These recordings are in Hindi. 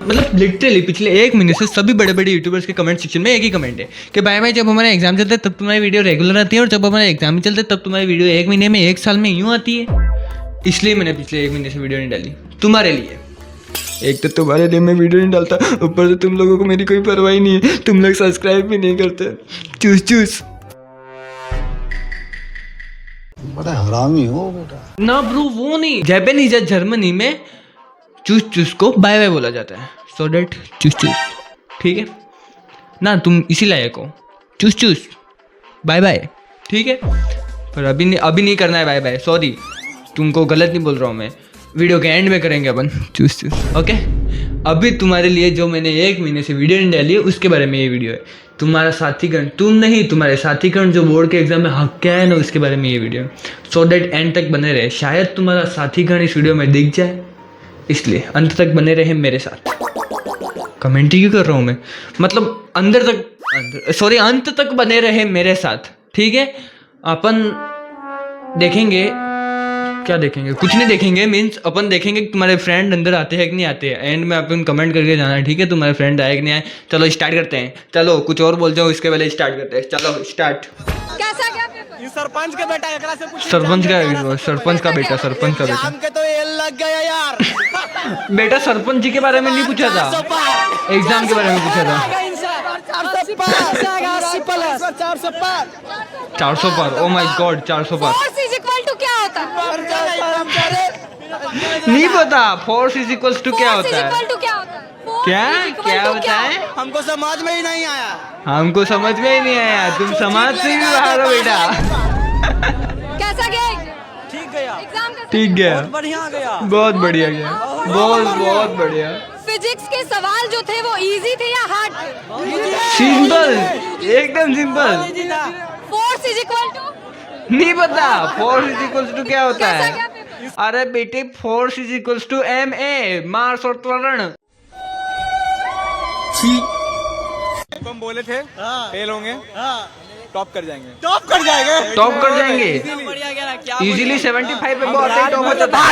मतलब लिटरली पिछले 1 महीने से सभी बड़े बड़े यूट्यूबर्स के कमेंट सेक्शन में एक ही कमेंट है कि भाई जब हमारे एग्जाम चलते हैं तब तुम्हारी वीडियो रेगुलर आती है और जब हमारे एग्जाम ही चलते हैं तब तुम्हारी वीडियो 1 महीने में 1 साल में यूँ आती है। इसलिए मैंने पिछले 1 महीने से वीडियो नहीं डाली तुम्हारे लिए। एक तो तुम्हारे लिए मैं वीडियो नहीं डालता, ऊपर से तुम लोगों को मेरी कोई परवाह ही नहीं है, तुम लोग सब्सक्राइब भी नहीं करते। चूस चूस बड़ा हरामी हो बेटा। ना ब्रो वो नहीं, जापानीज या जर्मनी में चूस चूस को बाय बाय बोला जाता है। सो डेट चूस चूस, ठीक है ना, तुम इसी लायक हो। चूस चूस बाय बाय, ठीक है, पर अभी नहीं करना है बाय बाय, सॉरी, तुमको गलत नहीं बोल रहा हूँ मैं, वीडियो के एंड में करेंगे अपन चूस चूस, ओके। अभी तुम्हारे लिए जो मैंने 1 महीने से वीडियो नहीं डाली है उसके बारे में ये वीडियो है। तुम्हारा साथीगण, तुम नहीं, तुम्हारे साथीगण जो बोर्ड के एग्जाम में हक क्या है ना, उसके बारे में ये वीडियो है। सो डेट एंड तक बने रहे, शायद तुम्हारा साथीगण इस वीडियो में दिख जाए, इसलिए अंत तक बने रहे मेरे साथ। कमेंट ही क्यों कर रहा हूँ मैं, मतलब अंत तक बने रहे मेरे साथ, ठीक है। अपन देखेंगे, क्या देखेंगे, कुछ नहीं देखेंगे, मीन्स अपन देखेंगे कि तुम्हारे फ्रेंड अंदर आते हैं कि नहीं आते हैं। एंड में अपन कमेंट करके जाना है, ठीक है, तुम्हारे फ्रेंड आए कि नहीं आए। चलो स्टार्ट करते हैं, चलो कुछ और बोल जाओ इसके पहले स्टार्ट करते हैं, चलो स्टार्ट। कैसा क्या पेपर? ये सरपंच का बेटा एकरा से पूछ। सरपंच का बेटा जाम के तो ये लग गया यार। बेटा सरपंच जी के बारे में नहीं पूछा था, एग्जाम के बारे में पूछा था। 400 पर, ओ माय गॉड, 400 पर। फोर्स इज इक्वल टू क्या होता है? नहीं पता फोर्स इज इक्वल्स टू क्या होता है। इक्वल टू क्या होता है? क्या होता है, हमको समझ में ही नहीं आया। हमको समझ में ही नहीं आया। तुम समाज से भी बाहर हो बेटा। कैसा गया एग्जाम? ठीक गया, एग्जाम कैसा? ठीक गया, बढ़िया गया, बहुत बढ़िया गया, बहुत बढ़िया। फिजिक्स के सवाल जो थे वो इजी थे या हार्ड थे? सिंपल, एकदम simple. Force is equal to नहीं पता फोर्स इज इक्वल्स टू क्या होता कैसा क्या है। पेपर? अरे बेटे force is equals to MA, mass और त्वरण। तुम बोले थे फेल होंगे, टॉप कर जाएंगे, टॉप कर जाएंगे इजीली। 75 पे बहुत ही टॉप हो जाता है।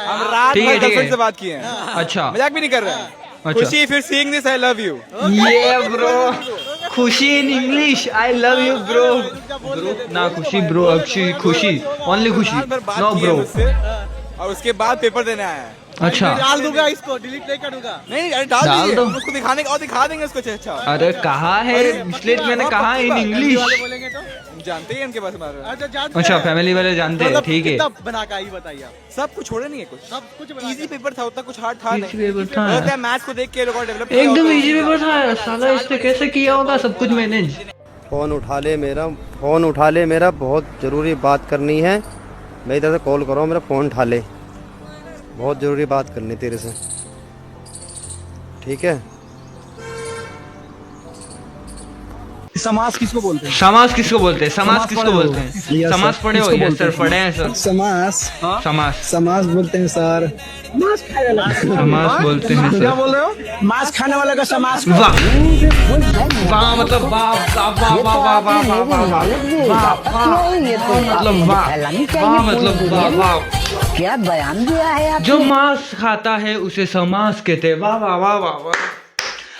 हम रात ठीक है, भर ठीक है। गर्लफ्रेंड से बात किए हैं, अच्छा मजाक भी नहीं कर रहे हैं। अच्छा। खुशी फिर seeing this I love you. ये ब्रो, खुशी in English, I love you bro. ना खुशी ब्रो, अक्षी खुशी, ओनली खुशी, रात भर बात नो की है ब्रो। मुझसे, और उसके बाद पेपर देने आया है। अच्छा डाल दूंगा इसको, डिलीट नहीं करूंगा। नहीं अरे डाल डाल दो। दो, उसको दिखाने और दिखा देंगे उसको। अच्छा अरे कहा है, इसलिए मैंने कहा इन इंग्लिश। बोलेंगे तो जानते ही हैं इनके बारे में। अच्छा फैमिली वाले जानते हैं, ठीक है। बना का ही बताइए आप। सब कुछ छोड़े नहीं है, कुछ इजी पेपर था, उतना कुछ हार्ड था Easy नहीं। paper था। होता है मैथ्स को देख के लोग डेवलप एकदम इजी पेपर था साला, इससे कैसे किया होगा सब कुछ मैनेज। फ़ोन उठा ले मेरा, बहुत ज़रूरी बात करनी है। मेरी तरफ से कॉल करो, मेरा फ़ोन उठा ले, बहुत ज़रूरी बात करनी तेरे से, ठीक है। समाज किसको बोलते हैं? समाज किसको बोलते हैं? समाज किसको बोलते हैं? Yes, समाज sir. पढ़े हो? किसको यस बोलते सर, हैं? पढ़े हैं सर। समाज समाज बोलते हैं सर। समाज बोलते हैं सर। बोल रहे हो? मांस खाने वाले का समाज। वाह वाह, मतलब वाह वाह वाह वाह वाह वाह वाह वाह वाह, मतलब वाह वाह, मतलब वाह वाह। क्या बयान दिया है आप? जो मांस खाता है उसे समाज कहते हैं। वाह वाह वाह वाह वाह।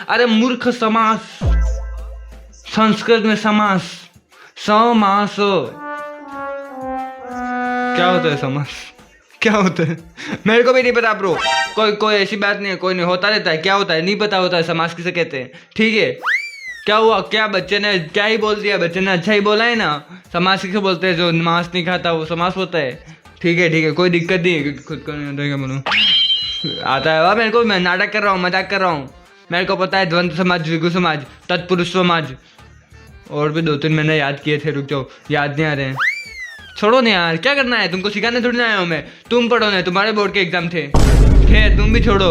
अरे मूर्ख समाज, संस्कृत में समास, समास क्या होता है? समास क्या होता है? मेरे को भी नहीं पता ब्रो, कोई ऐसी बात नहीं है, कोई नहीं, होता रहता है। क्या होता है नहीं पता होता है, समास किसे कहते हैं, ठीक है। क्या हुआ, क्या बच्चे ने क्या ही बोल दिया, बच्चे ने अच्छा ही बोला है ना। समास किसे बोलते हैं? जो मांस नहीं खाता वो समास होता है, ठीक है, कोई दिक्कत नहीं है। खुद को नहीं आता क्या बोलूं, आता है। मेरे को, मैं नाटक कर रहा हूँ, मजाक कर रहा हूँ, मेरे को पता है। द्वंद्व समाज, द्विगु समाज, तत्पुरुष समाज, और भी 2-3 मैंने याद किए थे, रुक जाओ, याद नहीं आ रहे हैं। छोड़ो नहीं यार, क्या करना है तुमको, सिखाने थोड़ी ना आया हूँ मैं। तुम पढ़ो ना, तुम्हारे बोर्ड के एग्जाम थे, तुम भी छोड़ो।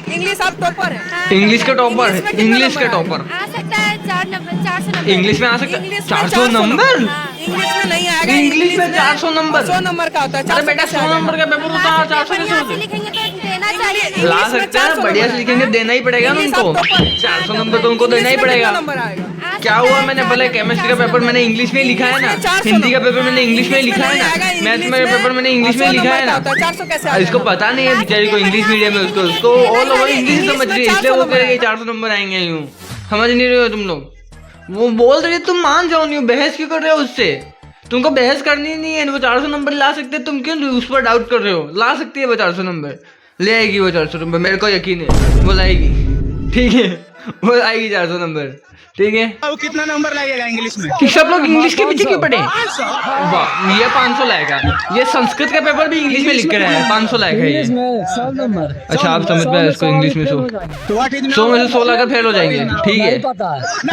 इंग्लिश आप टॉपर है? इंग्लिश का टॉपर, इंग्लिश का टॉपर आ सकता है 400 नंबर। इंग्लिश में आ सकता है 400 नंबर। इंग्लिश में नहीं आएगा। इंग्लिश में 400 नंबर, 100 नंबर का होता है। अरे बेटा 100 नंबर का पेपर होता है, 400 कैसे होता है? लिखेंगे तो देना चाहिए। ला सकते हैं, बढ़िया से लिखेंगे, देना ही पड़ेगा ना उनको। 400 नंबर तो उनको देना ही पड़ेगा। आ क्या हुआ, मैंने बोला केमिस्ट्री का पेपर मैंने इंग्लिश में लिखा है ना, हिंदी का पेपर मैंने इंग्लिश में लिखा है ना, मैथ्स में पेपर मैंने इंग्लिश में लिखा है ना। 400 कैसे इसको पता नहीं है बेचारी को, इंग्लिश मीडियम है उसको ऑल ओवर इंग्लिश समझ रही है, इसलिए वो करेगी 400 नंबर आएंगे। यूं समझ नहीं रहे हो तुम लोग। वो बोल रही है तुम मान जाओ, नहीं बहस क्यों कर रहे हो उससे? तुमको बहस करनी नहीं है, वो 400 नंबर ला सकते, तुम क्यों उस पर डाउट कर रहे हो? ला सकती है वो 400 नंबर, ले आएगी वो 400 नंबर, मेरे को यकीन है वो लाएगी। ठीक है, वो आएगी 400 नंबर। ठीक है, वो कितना नंबर लगेगा इंग्लिश में? कि सब लोग इंग्लिश के पीछे क्यों पड़े? वाह, ये 500 लाएगा। ये संस्कृत का पेपर भी इंग्लिश में लिख कर है, 500 लाएगा ये। अच्छा आप समझ में इसको इंग्लिश में 100 में से 100 लाकर फेल हो जाएंगे। ठीक है,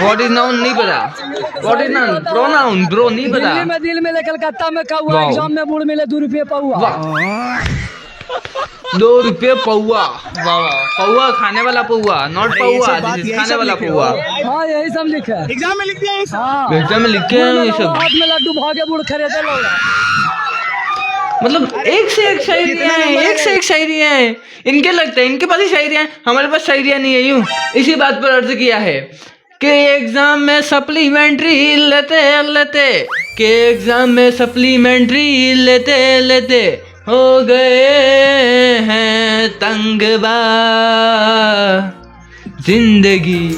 व्हाट इज नाउन नहीं पता, what is noun pronoun bro नहीं पता। दिल में कलकत्ता में का हुआ वाह। एग्जाम में बुढ़ मिले 2 रुपये पाऊआ। 2 रुपये पौआ। वाह वाह, पौआ खाने वाला पौआ, नॉट पौआ खाने वाला पौआ। हाँ यही सब लिखा है एग्जाम में लिख दिया ये सब? हाँ एग्जाम में लिखे हैं ये सब। हाथ में लड्डू भागे बुढ़ खरीदे लोग। मतलब एक से एक शायरियाँ हैं, एक से एक शायरियाँ हैं। इनके लगता है इनके पास ही शायरियाँ हैं, हमारे पास शायरियाँ नहीं है। यूं इसी बात पर अर्ज किया है कि एग्जाम में सप्लीमेंट्री लेते कि एग्जाम में सप्लीमेंट्री लेते हो गए हैं तंगबा, जिंदगी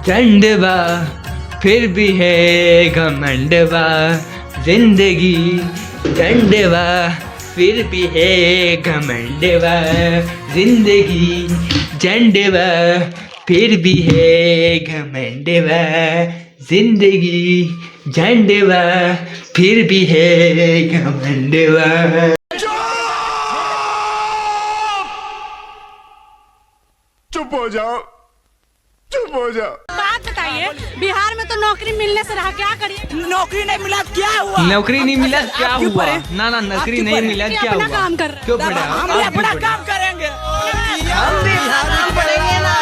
झंडबा फिर भी है घमंडबा, जिंदगी झंडबा फिर भी है घमंडबा, जिंदगी झंडबा फिर भी है घमंडबा, जिंदगी झंडबा फिर भी है घमंडबा। चुप हो जाओ, चुप हो जाओ। बात बताइए, बिहार में तो नौकरी मिलने से रहा, क्या करिए? नौकरी नहीं मिला क्या हुआ? नौकरी नहीं मिला क्या हुआ? ना ना नौकरी नहीं मिला क्या अपना हुआ? काम कर रहे हैं। क्यों पड़ा? हम भी अपना काम करेंगे। हम भी झाड़ू पड़ेंगे ना,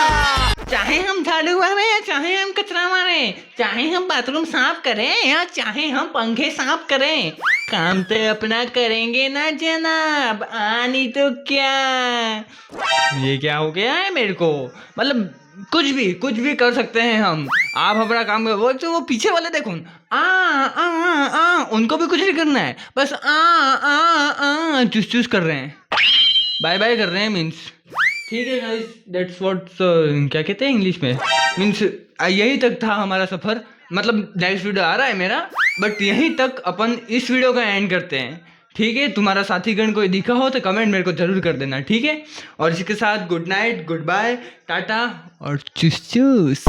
चाहे हम झाड़ू मारे या चाहे हम कचरा मारे, चाहे हम बाथरूम साफ करें या चाहे हम पंखे साफ करें, काम तो अपना करेंगे ना जनाब, आनी तो क्या। ये क्या हो गया है मेरे को? मतलब कुछ भी कर सकते हैं हम। आप अपना काम करो। वो जो वो पीछे वाले देखो, उनको भी कुछ नहीं करना है, बस चूस कर रहे हैं, बाय बाय कर रहे हैं। मीन्स ठीक है गाइस, दैट्स व्हाट क्या कहते हैं इंग्लिश में, मीन्स यही तक था हमारा सफर। मतलब नेक्स्ट वीडियो आ रहा है मेरा, बट यहीं तक अपन इस वीडियो का एंड करते हैं। ठीक है, तुम्हारा साथीगण कोई दिखा हो तो कमेंट मेरे को जरूर कर देना। ठीक है, और इसके साथ good night, good bye, tata और चूस चूस।